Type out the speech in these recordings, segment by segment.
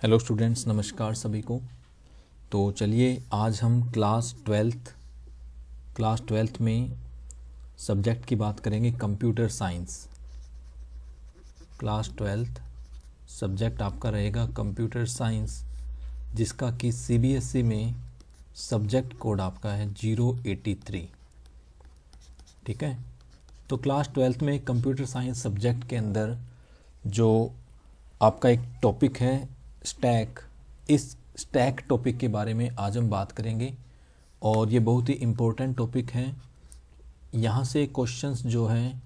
Hello students, नमस्कार सभी को। तो चलिए आज हम क्लास ट्वेल्थ में सब्जेक्ट की बात करेंगे computer science. Class twelfth subject आपका रहेगा कंप्यूटर साइंस, जिसका कि सीबीएसई में सब्जेक्ट कोड आपका है 083। ठीक है, तो क्लास ट्वेल्थ में कंप्यूटर साइंस सब्जेक्ट के अंदर जो आपका एक टॉपिक है स्टैक, इस स्टैक टॉपिक के बारे में आज हम बात करेंगे और ये बहुत ही इम्पोर्टेंट टॉपिक है। यहाँ से क्वेश्चंस जो हैं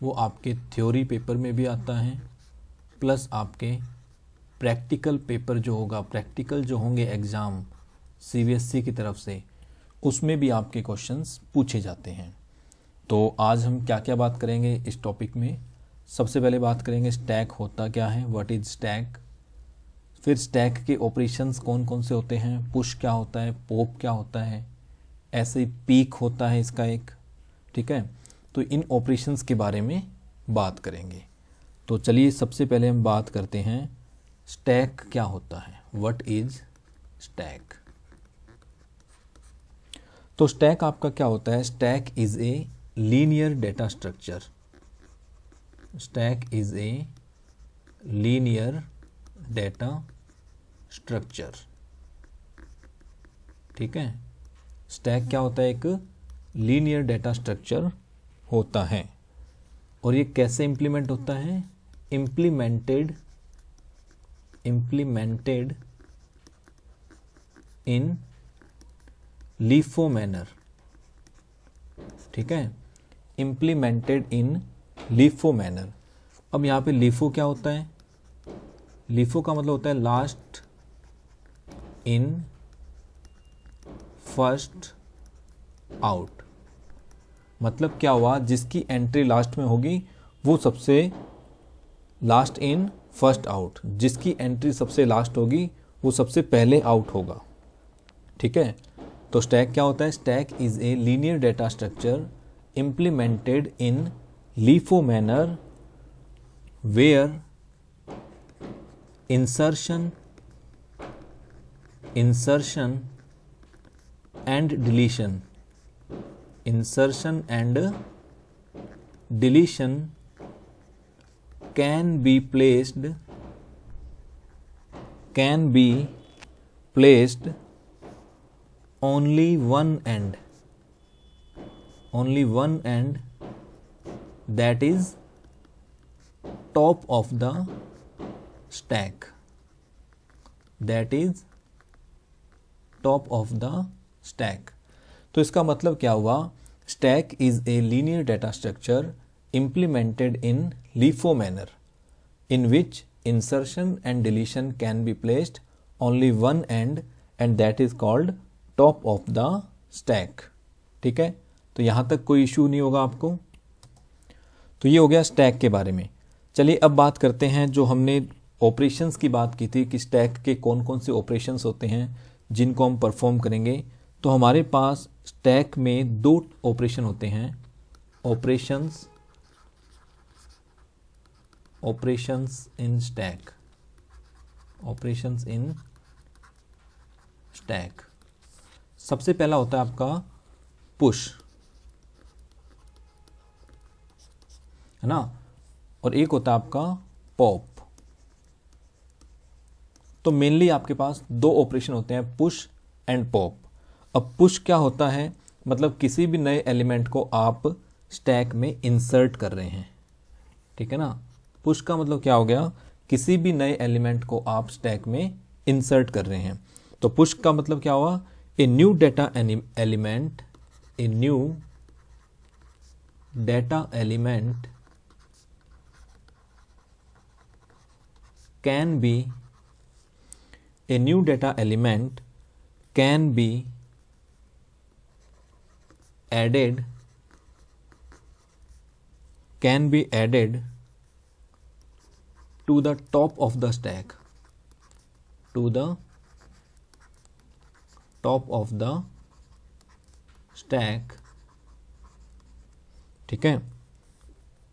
वो आपके थ्योरी पेपर में भी आता है, प्लस आपके प्रैक्टिकल पेपर जो होगा, प्रैक्टिकल जो होंगे एग्ज़ाम सीबीएसई की तरफ से, उसमें भी आपके क्वेश्चंस पूछे जाते हैं। तो आज हम क्या क्या बात करेंगे इस टॉपिक में। सबसे पहले बात करेंगे स्टैक होता क्या है, व्हाट इज़ स्टैक। फिर स्टैक के ऑपरेशंस कौन कौन से होते हैं, पुश क्या होता है, पॉप क्या होता है, ऐसे पीक होता है इसका एक। ठीक है, तो इन ऑपरेशंस के बारे में बात करेंगे। तो चलिए सबसे पहले हम बात करते हैं स्टैक क्या होता है, व्हाट इज स्टैक। तो स्टैक आपका क्या होता है, stack is a linear data structure. Stack is a linear data structure. ठीक है, स्टैक क्या होता है, एक लीनियर डेटा स्ट्रक्चर होता है। और ये कैसे इम्प्लीमेंट होता है, इम्प्लीमेंटेड इन लीफो मैनर। ठीक है, इम्प्लीमेंटेड इन लीफो मैनर। अब यहाँ पे लीफो क्या होता है, लीफो का मतलब होता है लास्ट इन फर्स्ट आउट। मतलब क्या हुआ, जिसकी एंट्री लास्ट में होगी वो सबसे लास्ट इन फर्स्ट आउट, जिसकी एंट्री सबसे लास्ट होगी वो सबसे पहले आउट होगा। ठीक है, तो स्टैक क्या होता है, stack is a linear data structure implemented in LIFO manner where insertion and deletion can be placed only one end, that is top of the stack, that is top of the stack। तो इसका मतलब क्या हुआ, stack is a linear data structure implemented in LIFO manner in which insertion and deletion can be placed only one end and that is called top of the stack। ठीक है, तो यहाँ तक कोई इशू नहीं होगा आपको। तो ये हो गया स्टैक के बारे में। चलिए अब बात करते हैं, जो हमने ऑपरेशंस की बात की थी कि स्टैक के कौन कौन से ऑपरेशंस होते हैं जिनको हम परफॉर्म करेंगे। तो हमारे पास स्टैक में दो ऑपरेशन होते हैं, operations in stack, operations in stack. सबसे पहला होता है आपका पुश, है ना, और एक होता है आपका पॉप। तो मेनली आपके पास दो ऑपरेशन होते हैं, पुश एंड पॉप। अब पुश क्या होता है, मतलब किसी भी नए एलिमेंट को आप स्टैक में इंसर्ट कर रहे हैं। ठीक है ना, पुश का मतलब क्या हो गया, किसी भी नए एलिमेंट को आप स्टैक में इंसर्ट कर रहे हैं। तो पुश का मतलब क्या हुआ, a new data element, a new data element can be a new data element can be added to the top of the stack, to the top of the stack। ठीक है,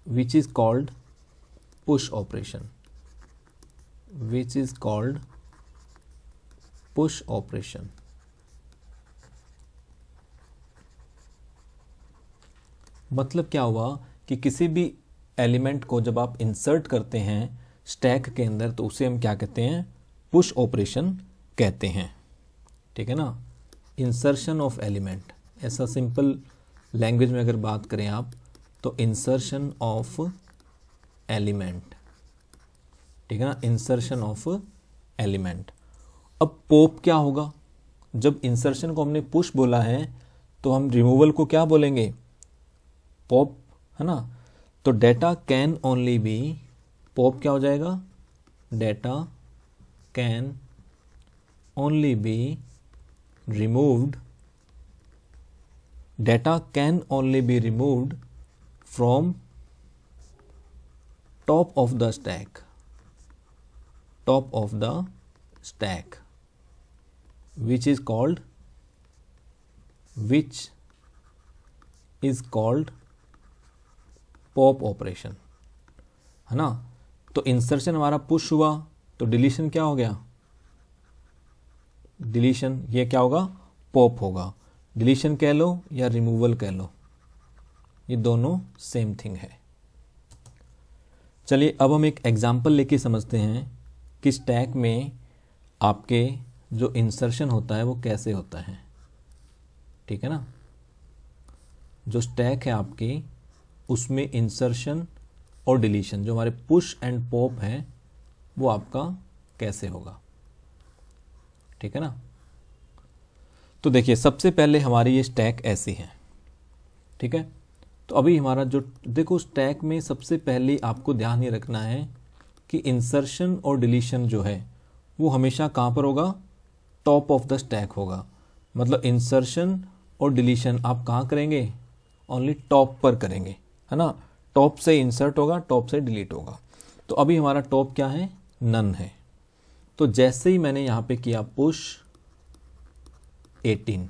which is called push operation। Push operation. मतलब क्या हुआ कि किसी भी element को जब आप इंसर्ट करते हैं स्टैक के अंदर तो उसे हम क्या कहते हैं, पुश ऑपरेशन कहते हैं। ठीक है ना, इंसर्शन ऑफ एलिमेंट, ऐसा सिंपल लैंग्वेज में अगर बात करें आप तो इंसर्शन ऑफ एलिमेंट। ठीक है ना, इंसर्शन ऑफ एलिमेंट। अब पॉप क्या होगा, जब इंसर्शन को हमने पुश बोला है तो हम रिमूवल को क्या बोलेंगे, पॉप, है ना। तो data can only be, pop क्या हो जाएगा, data can only be removed, data can only be removed from top of the stack, top of the stack, which is called pop operation, है ना। तो इंसर्शन हमारा पुश हुआ तो deletion क्या हो गया, डिलीशन ये क्या होगा, पॉप होगा। डिलीशन कह लो या रिमूवल कह लो, ये दोनों सेम थिंग है। चलिए अब हम एक एग्जांपल लेके समझते हैं कि स्टैक में आपके जो इंसर्शन होता है वो कैसे होता है। ठीक है ना, जो स्टैक है आपकी उसमें इंसर्शन और डिलीशन, जो हमारे पुश एंड पॉप है, वो आपका कैसे होगा। ठीक है ना, तो देखिए सबसे पहले हमारी ये स्टैक ऐसी है। ठीक है, तो अभी हमारा जो देखो स्टैक में सबसे पहले आपको ध्यान ये रखना है कि इंसर्शन और डिलीशन जो है वो हमेशा कहाँ पर होगा, टॉप ऑफ द स्टैक होगा। मतलब इंसर्शन और डिलीशन आप कहाँ करेंगे, ओनली टॉप पर करेंगे, है ना। टॉप से इंसर्ट होगा, टॉप से डिलीट होगा। तो अभी हमारा टॉप क्या है, नन है। तो जैसे ही मैंने यहाँ पे किया पुश 18,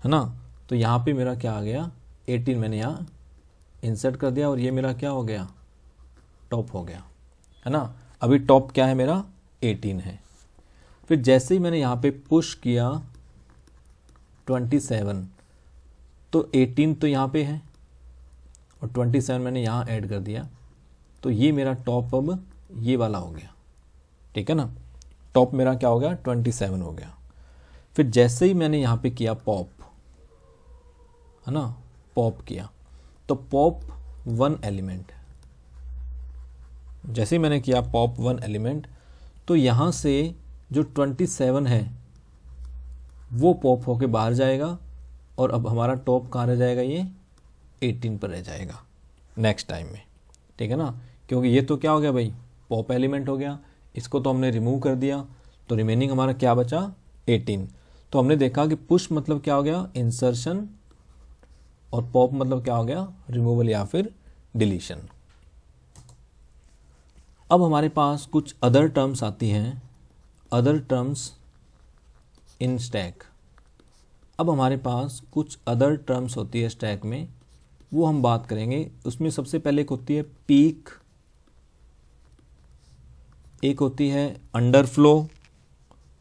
है ना, तो यहाँ पे मेरा क्या आ गया, 18 मैंने यहाँ इंसर्ट कर दिया और ये मेरा क्या हो गया, टॉप हो गया, है ना। अभी टॉप क्या है मेरा, 18 है। फिर जैसे ही मैंने यहाँ पे पुश किया 27, तो 18 तो यहाँ पे है और 27 मैंने यहाँ ऐड कर दिया, तो ये मेरा टॉप अब ये वाला हो गया। ठीक है ना, टॉप मेरा क्या हो गया, 27 हो गया। फिर जैसे ही मैंने यहाँ पे किया पॉप, है ना, पॉप किया, तो पॉप 1 एलिमेंट, जैसे ही मैंने किया पॉप 1 एलिमेंट, तो यहाँ से जो 27 है वो पॉप होके बाहर जाएगा और अब हमारा टॉप कहाँ रह जाएगा, ये 18 पर रह जाएगा नेक्स्ट टाइम में। ठीक है ना, क्योंकि ये तो क्या हो गया भाई, पॉप एलिमेंट हो गया, इसको तो हमने रिमूव कर दिया, तो रिमेनिंग हमारा क्या बचा, 18। तो हमने देखा कि पुश मतलब क्या हो गया, इंसर्शन, और पॉप मतलब क्या हो गया, रिमूवल या फिर डिलीशन। अब हमारे पास कुछ अदर टर्म्स आती हैं, अदर टर्म्स इन स्टैक। अब हमारे पास कुछ अदर टर्म्स होती है स्टैक में, वो हम बात करेंगे। उसमें सबसे पहले एक होती है पीक, एक होती है अंडरफ्लो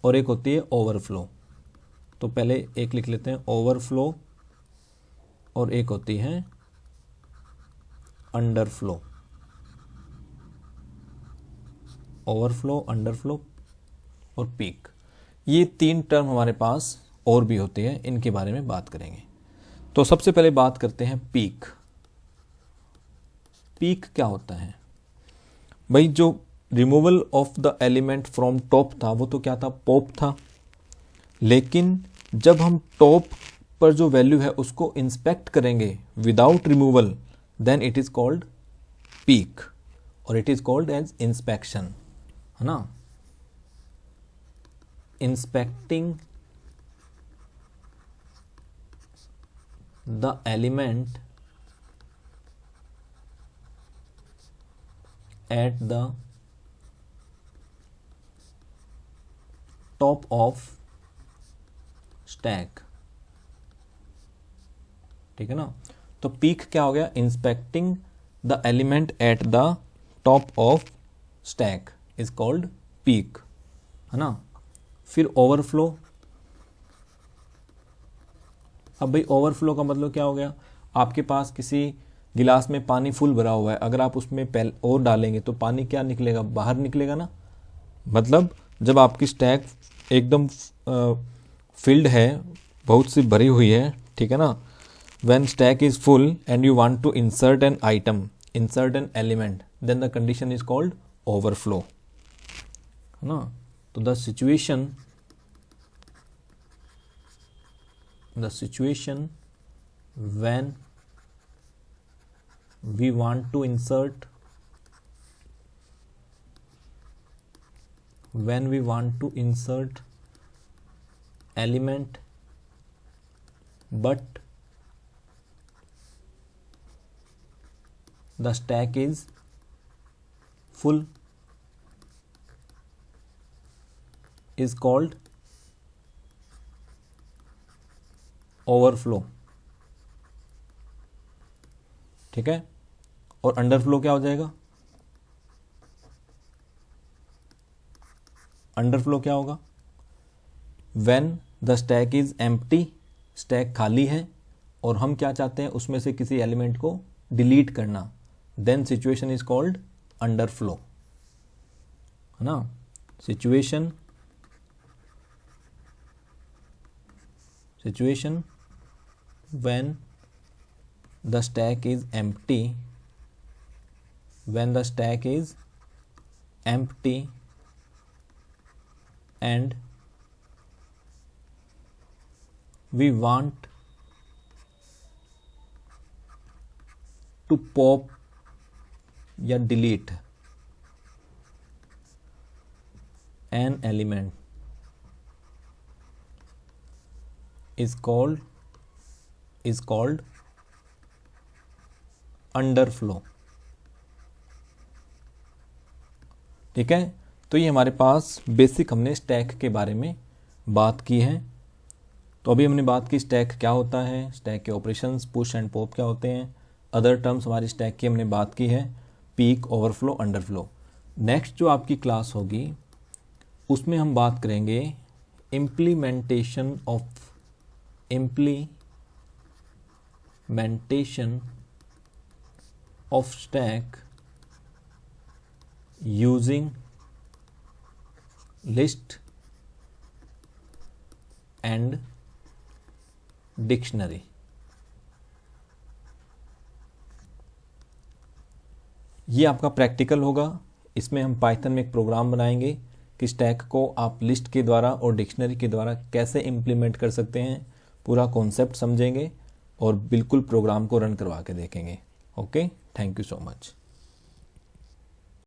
और एक होती है ओवरफ्लो। तो पहले एक लिख लेते हैं ओवरफ्लो और एक होती है अंडरफ्लो। ओवरफ्लो, अंडरफ्लो और पीक, ये 3 टर्म हमारे पास और भी होती है, इनके बारे में बात करेंगे। तो सबसे पहले बात करते हैं पीक। पीक क्या होता है भाई, जो removal of the element from top था वो तो क्या था, पॉप था। लेकिन जब हम टॉप पर जो वैल्यू है उसको इंस्पेक्ट करेंगे without removal, then it is called peek और it is called edge inspection, है ना। Inspecting the element at the top of stack। ठीक है ना, तो पीक क्या हो गया, inspecting the element at the top of stack is called peak, है ना। फिर ओवरफ्लो। अब भाई ओवरफ्लो का मतलब क्या हो गया, आपके पास किसी गिलास में पानी फुल भरा हुआ है, अगर आप उसमें और डालेंगे तो पानी क्या निकलेगा, बाहर निकलेगा ना। मतलब जब आपकी स्टैक एकदम फिल्ड है, बहुत सी भरी हुई है, ठीक है ना, when stack is full and you want to insert an item, insert an element, then the condition is called overflow, है ना। तो the situation when we want to insert element but the stack is full is called overflow, ठीक है। और underflow क्या हो जाएगा, underflow क्या होगा, when the stack is empty, stack खाली है और हम क्या चाहते हैं, उसमें से किसी एलिमेंट को डिलीट करना, then situation is called underflow, है ना। Situation when the stack is empty, and we want to pop या delete an element is called underflow, ठीक है। तो ये हमारे पास बेसिक हमने स्टैक के बारे में बात की है। तो अभी हमने बात की स्टैक क्या होता है, स्टैक के ऑपरेशंस पुश एंड पॉप क्या होते हैं, अदर टर्म्स हमारी स्टैक की हमने बात की है, पीक, ओवरफ्लो, अंडरफ्लो। नेक्स्ट जो आपकी क्लास होगी उसमें हम बात करेंगे implementation of stack using list and dictionary. ये आपका प्रैक्टिकल होगा। इसमें हम पाइथन में एक प्रोग्राम बनाएंगे कि स्टैक को आप लिस्ट के द्वारा और डिक्शनरी के द्वारा कैसे इम्प्लीमेंट कर सकते हैं, पूरा कॉन्सेप्ट समझेंगे और बिल्कुल प्रोग्राम को रन करवा के देखेंगे। Okay, thank you so much.